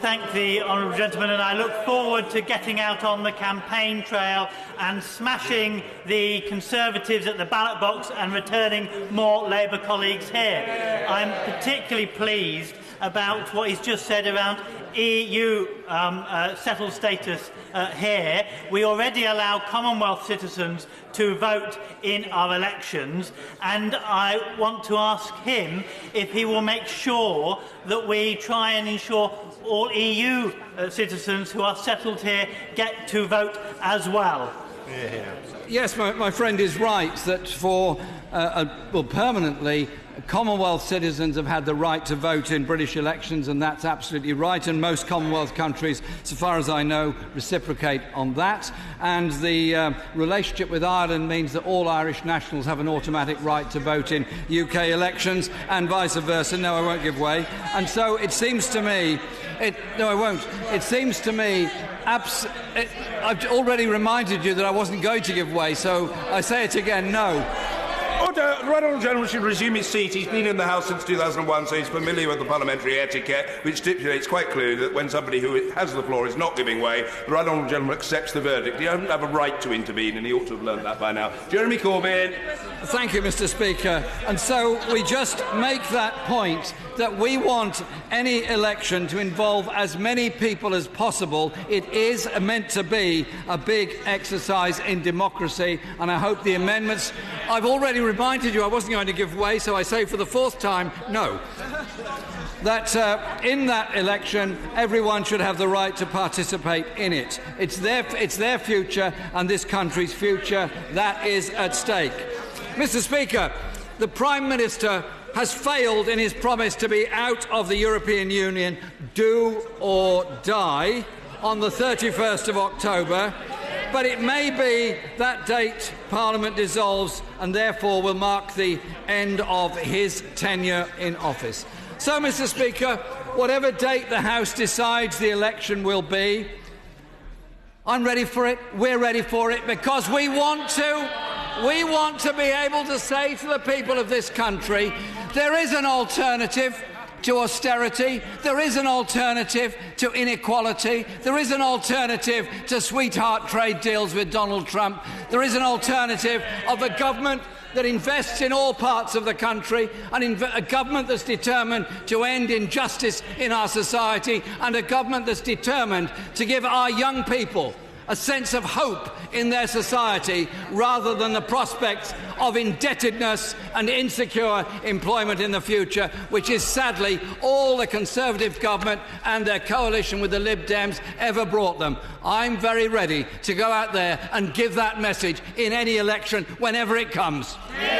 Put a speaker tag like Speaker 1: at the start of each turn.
Speaker 1: thank the honourable gentleman, and I look forward to getting out on the campaign trail and smashing the Conservatives at the ballot box and returning more Labour colleagues here. I'm particularly pleased about what he's just said around EU settled status here. We already allow Commonwealth citizens to vote in our elections, and I want to ask him if he will make sure that we try and ensure all EU citizens who are settled here get to vote as well.
Speaker 2: Yes, my friend is right that for permanently, Commonwealth citizens have had the right to vote in British elections, and that's absolutely right, and most Commonwealth countries, so far as I know, reciprocate on that. And the relationship with Ireland means that all Irish nationals have an automatic right to vote in UK elections, and vice versa. No, I won't give way. And so it seems to me... no, I won't. It seems to me... I've already reminded you that I wasn't going to give way, so I say it again, no.
Speaker 3: Order. The right honourable gentleman should resume his seat. He's been in the House since 2001, so he's familiar with the parliamentary etiquette, which stipulates quite clearly that when somebody who has the floor is not giving way, the right honourable gentleman accepts the verdict. He doesn't have a right to intervene, and he ought to have learned that by now. Jeremy Corbyn.
Speaker 2: Thank you, Mr. Speaker. And so we just make that point that we want any election to involve as many people as possible. It is meant to be a big exercise in democracy, and I hope the amendments... I've already reminded you I wasn't going to give way, so I say for the fourth time, no. That in that election, everyone should have the right to participate in it. It's their future and this country's future that is at stake. Mr. Speaker, the Prime Minister has failed in his promise to be out of the European Union, do or die, on the 31st of October. But it may be that date Parliament dissolves and therefore will mark the end of his tenure in office. So, Mr. Speaker, whatever date the House decides the election will be, I'm ready for it, we're ready for it, because we want to be able to say to the people of this country, there is an alternative to austerity, there is an alternative to inequality, there is an alternative to sweetheart trade deals with Donald Trump, there is an alternative of a government that invests in all parts of the country, and a government that's determined to end injustice in our society, and a government that's determined to give our young people a sense of hope in their society rather than the prospects of indebtedness and insecure employment in the future, which is sadly all the Conservative government and their coalition with the Lib Dems ever brought them. I'm very ready to go out there and give that message in any election whenever it comes. Yeah.